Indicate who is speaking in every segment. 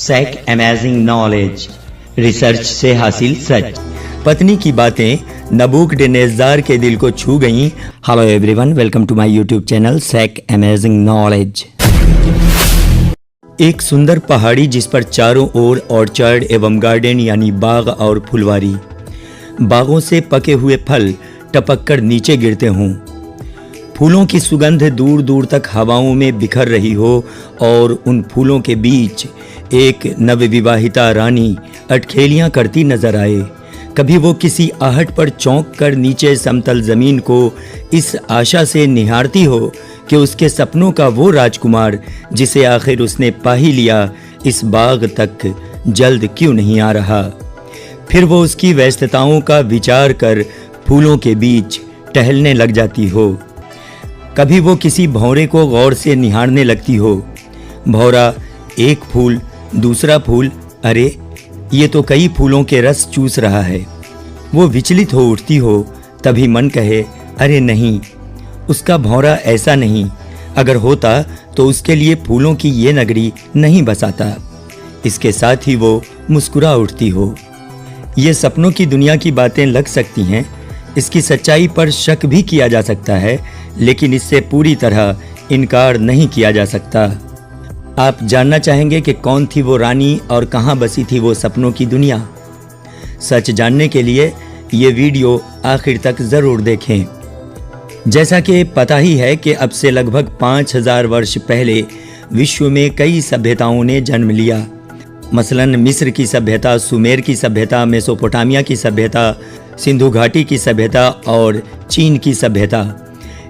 Speaker 1: Sac amazing knowledge, research से हासिल सच। पत्नी की बातें नबूकडनेस्जार के दिल को छू गईं। Hello everyone, welcome to my YouTube channel सैक अमेजिंग नॉलेज। एक सुंदर पहाड़ी जिस पर चारों ओर ऑर्चर्ड एवं गार्डन यानी बाग और फुलवारी, बागों से पके हुए फल टपक कर नीचे गिरते हों, फूलों की सुगंध दूर दूर तक हवाओं में बिखर रही हो और उन फूलों के बीच एक नवविवाहिता रानी अटखेलियां करती नजर आए। कभी वो किसी आहट पर चौंक कर नीचे समतल जमीन को इस आशा से निहारती हो कि उसके सपनों का वो राजकुमार जिसे आखिर उसने पा ही लिया, इस बाग तक जल्द क्यों नहीं आ रहा। फिर वो उसकी व्यस्तताओं का विचार कर फूलों के बीच टहलने लग जाती हो। कभी वो किसी भौरे को गौर से निहारने लगती हो। भौरा, एक फूल, दूसरा फूल, अरे ये तो कई फूलों के रस चूस रहा है। वो विचलित हो उठती हो। तभी मन कहे, अरे नहीं, उसका भौरा ऐसा नहीं, अगर होता तो उसके लिए फूलों की ये नगरी नहीं बसाता। इसके साथ ही वो मुस्कुरा उठती हो। ये सपनों की दुनिया की बातें लग सकती हैं, इसकी सच्चाई पर शक भी किया जा सकता है, लेकिन इससे पूरी तरह इनकार नहीं किया जा सकता। आप जानना चाहेंगे कि कौन थी वो रानी और कहाँ बसी थी वो सपनों की दुनिया? सच जानने के लिए ये वीडियो आखिर तक ज़रूर देखें। जैसा कि पता ही है कि अब से लगभग 5000 वर्ष पहले विश्व में कई सभ्यताओं ने जन्म लिया। मसलन मिस्र की सभ्यता, सुमेर की सभ्यता, मेसोपोटामिया की सभ्यता, सिंधु घाटी की सभ्यता और चीन की सभ्यता।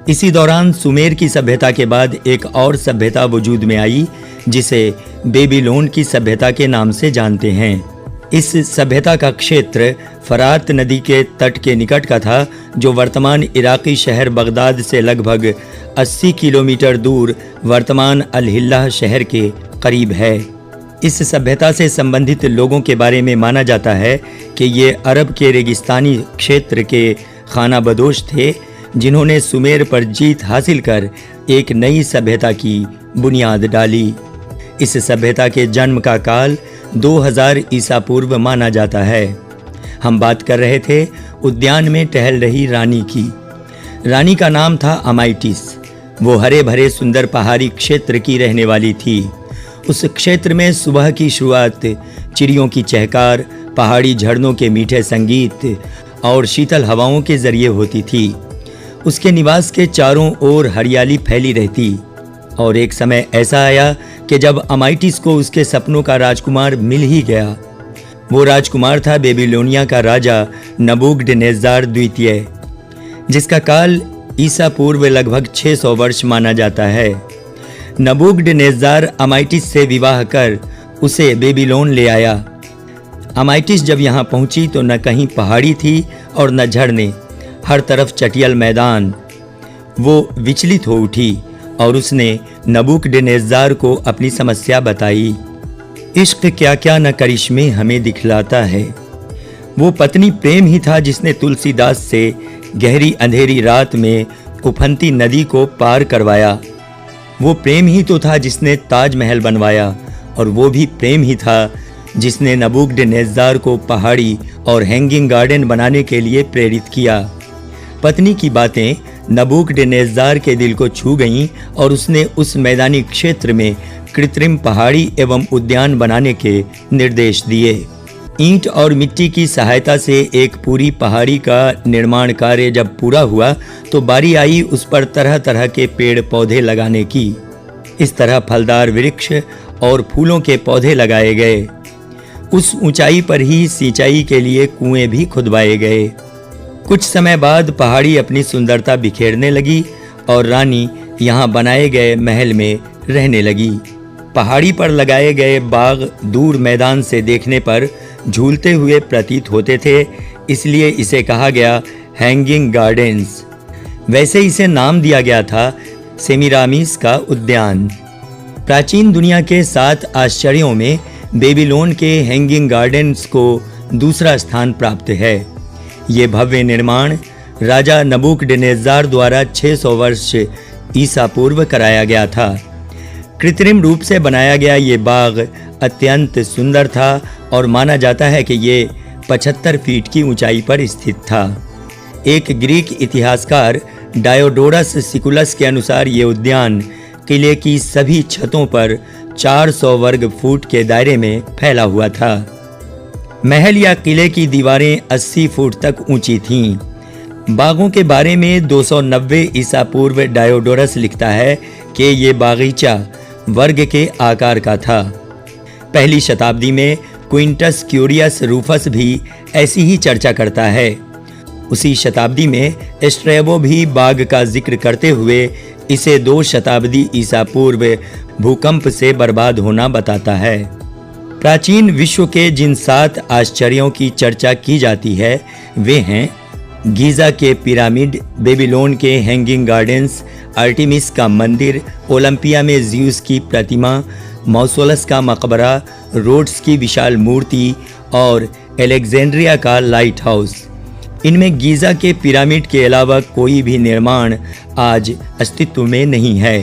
Speaker 1: इसी दौरान सुमेर की सभ्यता के बाद एक और सभ्यता वजूद में आई जिसे बेबीलोन की सभ्यता के नाम से जानते हैं। इस सभ्यता का क्षेत्र फरात नदी के तट के निकट का था, जो वर्तमान इराकी शहर बगदाद से लगभग 80 किलोमीटर दूर वर्तमान अल-हिल्लाह शहर के करीब है। इस सभ्यता से संबंधित लोगों के बारे में माना जाता है कि ये अरब के रेगिस्तानी क्षेत्र के खानाबदोश थे, जिन्होंने सुमेर पर जीत हासिल कर एक नई सभ्यता की बुनियाद डाली। इस सभ्यता के जन्म का काल 2000 ईसा पूर्व माना जाता है। हम बात कर रहे थे उद्यान में टहल रही रानी की। रानी का नाम था अमाइटिस। वो हरे भरे सुंदर पहाड़ी क्षेत्र की रहने वाली थी। उस क्षेत्र में सुबह की शुरुआत चिड़ियों की चहकार, पहाड़ी झरनों के मीठे संगीत और शीतल हवाओं के जरिए होती थी। उसके निवास के चारों ओर हरियाली फैली रहती और एक समय ऐसा आया कि जब अमाइटिस को उसके सपनों का राजकुमार मिल ही गया। वो राजकुमार था बेबीलोनिया का राजा नबूकडनेस्जार द्वितीय, जिसका काल ईसा पूर्व लगभग 600 वर्ष माना जाता है। नबूकडनेस्जार अमाइटिस से विवाह कर उसे बेबीलोन ले आया। अमाइटिस जब यहाँ पहुंची तो न कहीं पहाड़ी थी और न झरने, हर तरफ चटियल मैदान। वो विचलित हो उठी और उसने नबूकडनेस्जार को अपनी समस्या बताई। इश्क क्या क्या न करिश्मे हमें दिखलाता है। वो पत्नी प्रेम ही था जिसने तुलसीदास से गहरी अंधेरी रात में उफनती नदी को पार करवाया। वो प्रेम ही तो था जिसने ताजमहल बनवाया, और वो भी प्रेम ही था जिसने नबूकडनेस्जार को पहाड़ी और हैंगिंग गार्डन बनाने के लिए प्रेरित किया। पत्नी की बातें नबूकडनेस्जार के दिल को छू गईं और उसने उस मैदानी क्षेत्र में कृत्रिम पहाड़ी एवं उद्यान बनाने के निर्देश दिए। ईंट और मिट्टी की सहायता से एक पूरी पहाड़ी का निर्माण कार्य जब पूरा हुआ तो बारी आई उस पर तरह तरह के पेड़ पौधे लगाने की। इस तरह फलदार वृक्ष और फूलों के पौधे लगाए गए। उस ऊंचाई पर ही सिंचाई के लिए कुएं भी खुदवाए गए। कुछ समय बाद पहाड़ी अपनी सुंदरता बिखेरने लगी और रानी यहाँ बनाए गए महल में रहने लगी। पहाड़ी पर लगाए गए बाग दूर मैदान से देखने पर झूलते हुए प्रतीत होते थे, इसलिए इसे कहा गया हैंगिंग गार्डन्स। वैसे इसे नाम दिया गया था सेमिरामिस का उद्यान। प्राचीन दुनिया के 7 आश्चर्यों में बेबीलोन के हैंगिंग गार्डन्स को दूसरा स्थान प्राप्त है। ये भव्य निर्माण राजा नबूकडनेस्जार द्वारा 600 वर्ष ईसा पूर्व कराया गया था। कृत्रिम रूप से बनाया गया ये बाग अत्यंत सुंदर था और माना जाता है कि ये 75 फीट की ऊंचाई पर स्थित था। एक ग्रीक इतिहासकार डायोडोरस सिकुलस के अनुसार ये उद्यान किले की सभी छतों पर 400 वर्ग फुट के दायरे में फैला हुआ था। महल या किले की दीवारें 80 फुट तक ऊंची थीं। बागों के बारे में 290 ईसा पूर्व डायोडोरस लिखता है कि ये बागीचा वर्ग के आकार का था। पहली शताब्दी में क्विंटस क्यूरियस रूफस भी ऐसी ही चर्चा करता है। उसी शताब्दी में स्ट्रैबो भी बाग का जिक्र करते हुए इसे 2 शताब्दी ईसा पूर्व भूकंप से बर्बाद होना बताता है। प्राचीन विश्व के जिन 7 आश्चर्यों की चर्चा की जाती है वे हैं गीज़ा के पिरामिड, बेबीलोन के हैंगिंग गार्डन्स, आर्टेमिस का मंदिर, ओलंपिया में ज़्यूस की प्रतिमा, मौसोलस का मकबरा, रोड्स की विशाल मूर्ति और एलेक्जेंड्रिया का लाइट हाउस। इनमें गीज़ा के पिरामिड के अलावा कोई भी निर्माण आज अस्तित्व में नहीं है।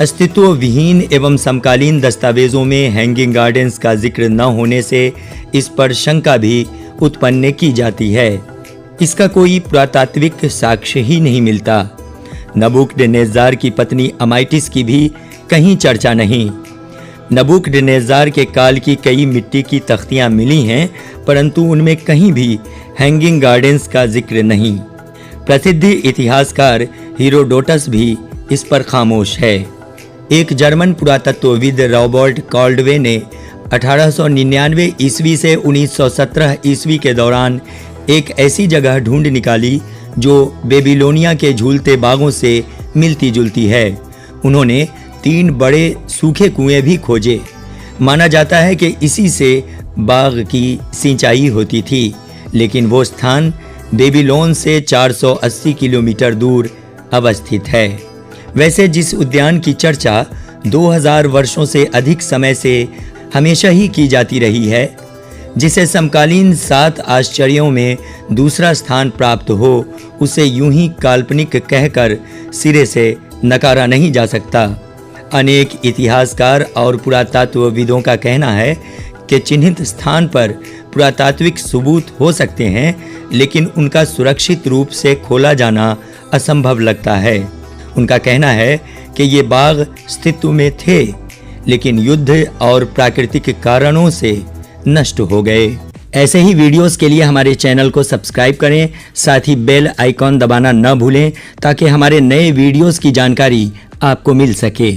Speaker 1: अस्तित्व विहीन एवं समकालीन दस्तावेजों में हैंगिंग गार्डन्स का जिक्र न होने से इस पर शंका भी उत्पन्न की जाती है। इसका कोई पुरातात्विक साक्ष्य ही नहीं मिलता। नबूकदनेस्जार की पत्नी अमाइटिस की भी कहीं चर्चा नहीं। नबूकदनेस्जार के काल की कई मिट्टी की तख्तियां मिली हैं, परंतु उनमें कहीं भी हैंगिंग गार्डन्स का जिक्र नहीं। प्रसिद्ध इतिहासकार हीरोडोटस भी इस पर खामोश है। एक जर्मन पुरातत्वविद रॉबर्ट कॉल्डवे ने 1899 ईस्वी से 1917 ईस्वी के दौरान एक ऐसी जगह ढूंढ निकाली जो बेबीलोनिया के झूलते बागों से मिलती जुलती है। उन्होंने 3 बड़े सूखे कुएं भी खोजे। माना जाता है कि इसी से बाग की सिंचाई होती थी, लेकिन वो स्थान बेबीलोन से 480 किलोमीटर दूर अवस्थित है। वैसे जिस उद्यान की चर्चा 2000 वर्षों से अधिक समय से हमेशा ही की जाती रही है, जिसे समकालीन 7 आश्चर्यों में दूसरा स्थान प्राप्त हो, उसे यूं ही काल्पनिक कहकर सिरे से नकारा नहीं जा सकता। अनेक इतिहासकार और पुरातत्वविदों का कहना है कि चिन्हित स्थान पर पुरातात्विक सबूत हो सकते हैं, लेकिन उनका सुरक्षित रूप से खोला जाना असंभव लगता है। उनका कहना है कि ये बाग अस्तित्व में थे, लेकिन युद्ध और प्राकृतिक कारणों से नष्ट हो गए। ऐसे ही वीडियोस के लिए हमारे चैनल को सब्सक्राइब करें, साथ ही बेल आइकॉन दबाना न भूलें ताकि हमारे नए वीडियोस की जानकारी आपको मिल सके।